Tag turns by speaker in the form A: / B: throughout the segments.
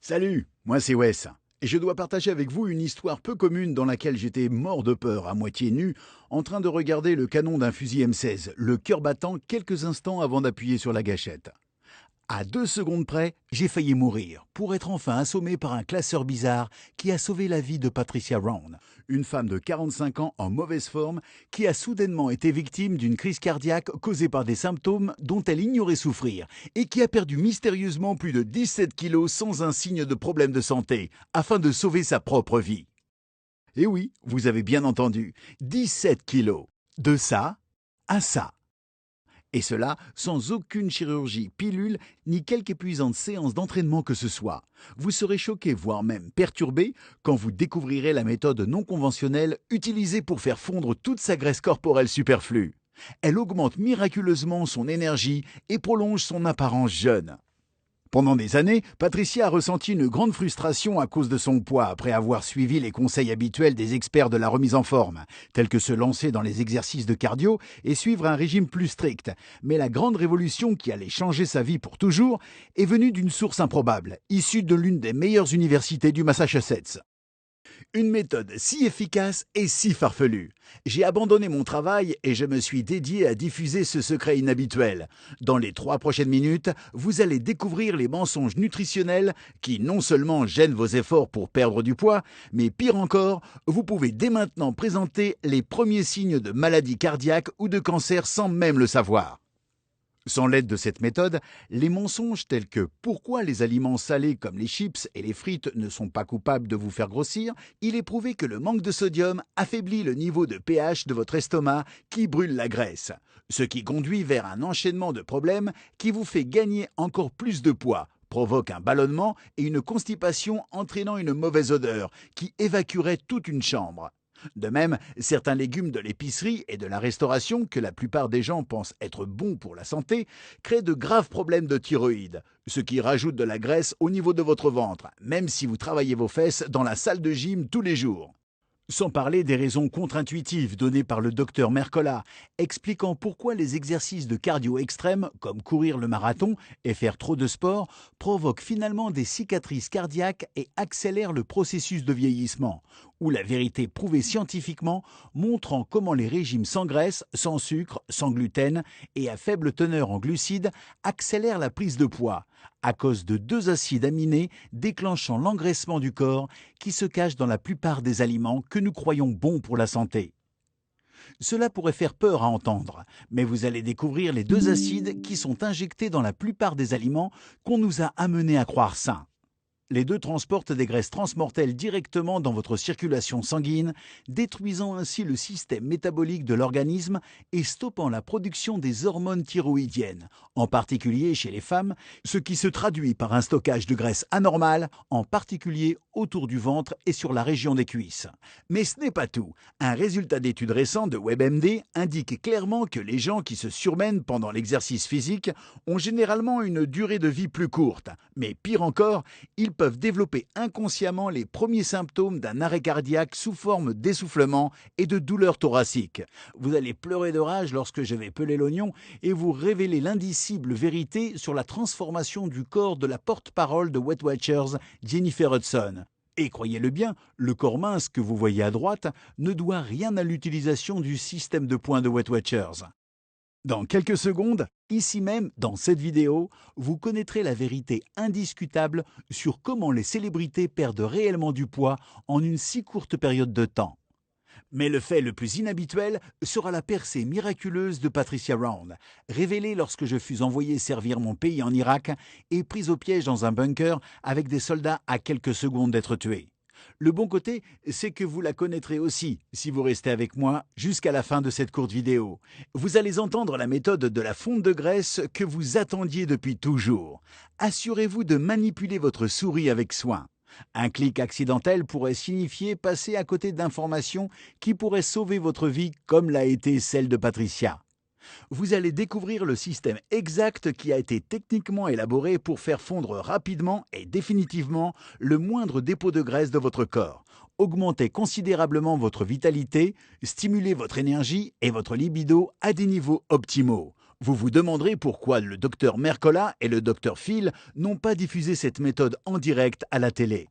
A: Salut, moi c'est Wes, et je dois partager avec vous une histoire peu commune dans laquelle j'étais mort de peur, à moitié nu, en train de regarder le canon d'un fusil M16, le cœur battant quelques instants avant d'appuyer sur la gâchette. À 2 secondes près, j'ai failli mourir pour être enfin assommé par un classeur bizarre qui a sauvé la vie de Patricia Round, une femme de 45 ans en mauvaise forme qui a soudainement été victime d'une crise cardiaque causée par des symptômes dont elle ignorait souffrir et qui a perdu mystérieusement plus de 17 kilos sans un signe de problème de santé afin de sauver sa propre vie. Et oui, vous avez bien entendu, 17 kilos. De ça à ça. Et cela sans aucune chirurgie, pilule, ni quelque épuisante séance d'entraînement que ce soit. Vous serez choqué, voire même perturbé, quand vous découvrirez la méthode non conventionnelle utilisée pour faire fondre toute sa graisse corporelle superflue. Elle augmente miraculeusement son énergie et prolonge son apparence jeune. Pendant des années, Patricia a ressenti une grande frustration à cause de son poids après avoir suivi les conseils habituels des experts de la remise en forme, tels que se lancer dans les exercices de cardio et suivre un régime plus strict. Mais la grande révolution qui allait changer sa vie pour toujours est venue d'une source improbable, issue de l'une des meilleures universités du Massachusetts. Une méthode si efficace et si farfelue. J'ai abandonné mon travail et je me suis dédié à diffuser ce secret inhabituel. Dans les 3 prochaines minutes, vous allez découvrir les mensonges nutritionnels qui non seulement gênent vos efforts pour perdre du poids, mais pire encore, vous pouvez dès maintenant présenter les premiers signes de maladie cardiaque ou de cancer sans même le savoir. Sans l'aide de cette méthode, les mensonges tels que pourquoi les aliments salés comme les chips et les frites ne sont pas coupables de vous faire grossir, il est prouvé que le manque de sodium affaiblit le niveau de pH de votre estomac qui brûle la graisse, ce qui conduit vers un enchaînement de problèmes qui vous fait gagner encore plus de poids, provoque un ballonnement et une constipation entraînant une mauvaise odeur qui évacuerait toute une chambre. De même, certains légumes de l'épicerie et de la restauration, que la plupart des gens pensent être bons pour la santé, créent de graves problèmes de thyroïde, ce qui rajoute de la graisse au niveau de votre ventre, même si vous travaillez vos fesses dans la salle de gym tous les jours. Sans parler des raisons contre-intuitives données par le docteur Mercola, expliquant pourquoi les exercices de cardio extrêmes, comme courir le marathon et faire trop de sport, provoquent finalement des cicatrices cardiaques et accélèrent le processus de vieillissement, ou la vérité prouvée scientifiquement montrant comment les régimes sans graisse, sans sucre, sans gluten et à faible teneur en glucides accélèrent la prise de poids, à cause de 2 acides aminés déclenchant l'engraissement du corps qui se cache dans la plupart des aliments que nous croyons bons pour la santé. Cela pourrait faire peur à entendre, mais vous allez découvrir les 2 acides qui sont injectés dans la plupart des aliments qu'on nous a amenés à croire sains. Les deux transportent des graisses transmortelles directement dans votre circulation sanguine, détruisant ainsi le système métabolique de l'organisme et stoppant la production des hormones thyroïdiennes, en particulier chez les femmes, ce qui se traduit par un stockage de graisse anormal, en particulier autour du ventre et sur la région des cuisses. Mais ce n'est pas tout. Un résultat d'étude récent de WebMD indique clairement que les gens qui se surmènent pendant l'exercice physique ont généralement une durée de vie plus courte. Mais pire encore, ils peuvent développer inconsciemment les premiers symptômes d'un arrêt cardiaque sous forme d'essoufflement et de douleurs thoraciques. Vous allez pleurer de rage lorsque je vais peler l'oignon et vous révéler l'indicible vérité sur la transformation du corps de la porte-parole de Weight Watchers, Jennifer Hudson. Et croyez-le bien, le corps mince que vous voyez à droite ne doit rien à l'utilisation du système de points de Weight Watchers. Dans quelques secondes, ici même, dans cette vidéo, vous connaîtrez la vérité indiscutable sur comment les célébrités perdent réellement du poids en une si courte période de temps. Mais le fait le plus inhabituel sera la percée miraculeuse de Patricia Round, révélée lorsque je fus envoyé servir mon pays en Irak et prise au piège dans un bunker avec des soldats à quelques secondes d'être tués. Le bon côté, c'est que vous la connaîtrez aussi si vous restez avec moi jusqu'à la fin de cette courte vidéo. Vous allez entendre la méthode de la fonte de graisse que vous attendiez depuis toujours. Assurez-vous de manipuler votre souris avec soin. Un clic accidentel pourrait signifier passer à côté d'informations qui pourraient sauver votre vie comme l'a été celle de Patricia. Vous allez découvrir le système exact qui a été techniquement élaboré pour faire fondre rapidement et définitivement le moindre dépôt de graisse de votre corps, augmenter considérablement votre vitalité, stimuler votre énergie et votre libido à des niveaux optimaux, Vous vous demanderez pourquoi le docteur Mercola et le docteur Phil n'ont pas diffusé cette méthode en direct à la télé.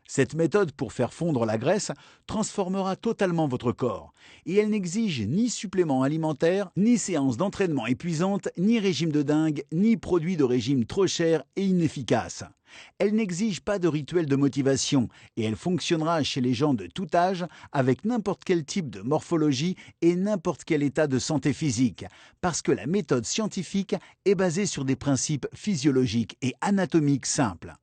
A: Cette méthode pour faire fondre la graisse transformera totalement votre corps et elle n'exige ni suppléments alimentaires, ni séances d'entraînement épuisantes, ni régime de dingue, ni produits de régime trop chers et inefficaces. Elle n'exige pas de rituel de motivation et elle fonctionnera chez les gens de tout âge avec n'importe quel type de morphologie et n'importe quel état de santé physique parce que la méthode scientifique est basée sur des principes physiologiques et anatomiques simples.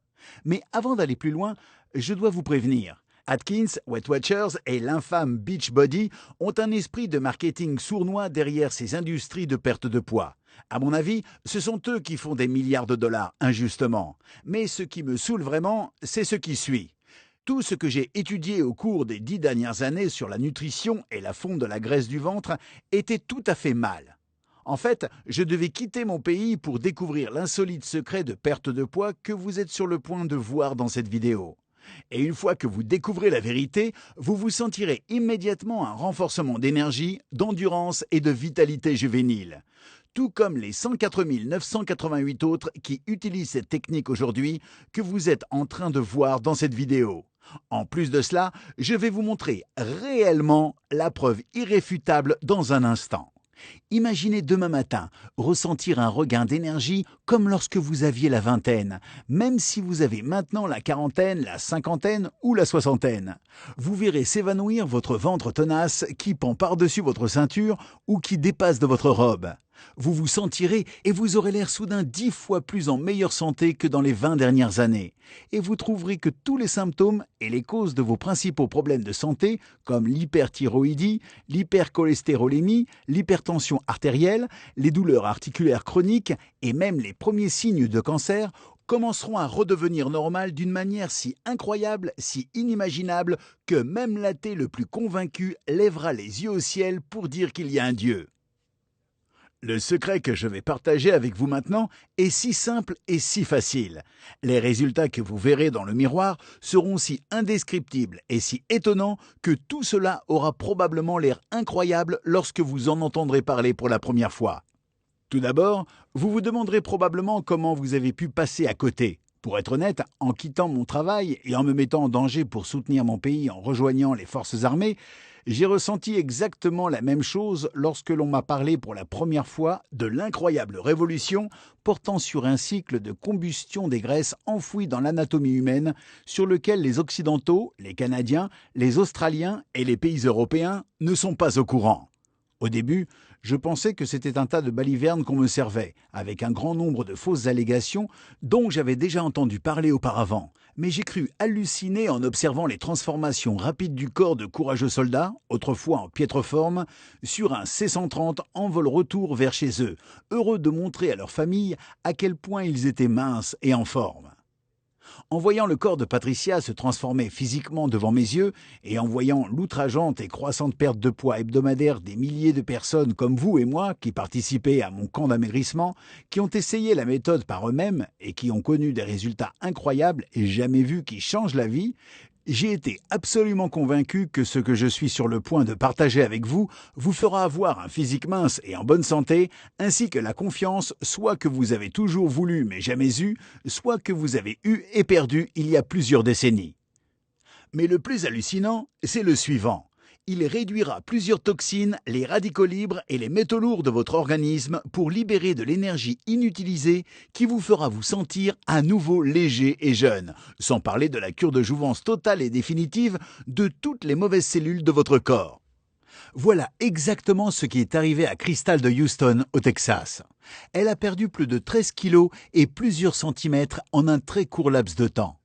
A: Mais avant d'aller plus loin, je dois vous prévenir. Atkins, Weight Watchers et l'infâme Beachbody ont un esprit de marketing sournois derrière ces industries de perte de poids. À mon avis, ce sont eux qui font des milliards de dollars injustement. Mais ce qui me saoule vraiment, c'est ce qui suit. Tout ce que j'ai étudié au cours des 10 dernières années sur la nutrition et la fonte de la graisse du ventre était tout à fait mal. En fait, je devais quitter mon pays pour découvrir l'insolite secret de perte de poids que vous êtes sur le point de voir dans cette vidéo. Et une fois que vous découvrez la vérité, vous vous sentirez immédiatement un renforcement d'énergie, d'endurance et de vitalité juvénile. Tout comme les 104 988 autres qui utilisent cette technique aujourd'hui que vous êtes en train de voir dans cette vidéo. En plus de cela, je vais vous montrer réellement la preuve irréfutable dans un instant. Imaginez demain matin ressentir un regain d'énergie comme lorsque vous aviez la vingtaine, même si vous avez maintenant la quarantaine, la cinquantaine ou la soixantaine. Vous verrez s'évanouir votre ventre tenace qui pend par-dessus votre ceinture ou qui dépasse de votre robe. Vous vous sentirez et vous aurez l'air soudain 10 fois plus en meilleure santé que dans les 20 dernières années. Et vous trouverez que tous les symptômes et les causes de vos principaux problèmes de santé, comme l'hyperthyroïdie, l'hypercholestérolémie, l'hypertension artérielle, les douleurs articulaires chroniques et même les premiers signes de cancer, commenceront à redevenir normales d'une manière si incroyable, si inimaginable, que même l'athée le plus convaincu lèvera les yeux au ciel pour dire qu'il y a un Dieu. Le secret que je vais partager avec vous maintenant est si simple et si facile. Les résultats que vous verrez dans le miroir seront si indescriptibles et si étonnants que tout cela aura probablement l'air incroyable lorsque vous en entendrez parler pour la première fois. Tout d'abord, vous vous demanderez probablement comment vous avez pu passer à côté. Pour être honnête, en quittant mon travail et en me mettant en danger pour soutenir mon pays en rejoignant les forces armées, j'ai ressenti exactement la même chose lorsque l'on m'a parlé pour la première fois de l'incroyable révolution portant sur un cycle de combustion des graisses enfouies dans l'anatomie humaine sur lequel les Occidentaux, les Canadiens, les Australiens et les pays européens ne sont pas au courant. Au début, je pensais que c'était un tas de balivernes qu'on me servait, avec un grand nombre de fausses allégations dont j'avais déjà entendu parler auparavant. Mais j'ai cru halluciner en observant les transformations rapides du corps de courageux soldats, autrefois en piètre forme, sur un C-130 en vol retour vers chez eux, heureux de montrer à leur famille à quel point ils étaient minces et en forme. En voyant le corps de Patricia se transformer physiquement devant mes yeux et en voyant l'outrageante et croissante perte de poids hebdomadaire des milliers de personnes comme vous et moi qui participaient à mon camp d'amaigrissement, qui ont essayé la méthode par eux-mêmes et qui ont connu des résultats incroyables et jamais vus qui changent la vie, j'ai été absolument convaincu que ce que je suis sur le point de partager avec vous vous fera avoir un physique mince et en bonne santé, ainsi que la confiance soit que vous avez toujours voulu mais jamais eu, soit que vous avez eu et perdu il y a plusieurs décennies. Mais le plus hallucinant, c'est le suivant. Il réduira plusieurs toxines, les radicaux libres et les métaux lourds de votre organisme pour libérer de l'énergie inutilisée qui vous fera vous sentir à nouveau léger et jeune, sans parler de la cure de jouvence totale et définitive de toutes les mauvaises cellules de votre corps. Voilà exactement ce qui est arrivé à Crystal de Houston, au Texas. Elle a perdu plus de 13 kilos et plusieurs centimètres en un très court laps de temps.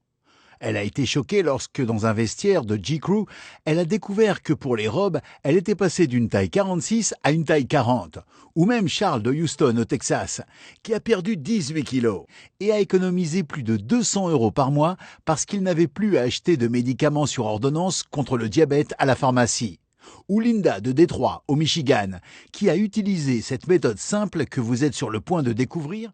A: Elle a été choquée lorsque, dans un vestiaire de J.Crew, elle a découvert que pour les robes, elle était passée d'une taille 46 à une taille 40. Ou même Charles de Houston, au Texas, qui a perdu 18 kilos et a économisé plus de 200 € par mois parce qu'il n'avait plus à acheter de médicaments sur ordonnance contre le diabète à la pharmacie. Ou Linda de Détroit, au Michigan, qui a utilisé cette méthode simple que vous êtes sur le point de découvrir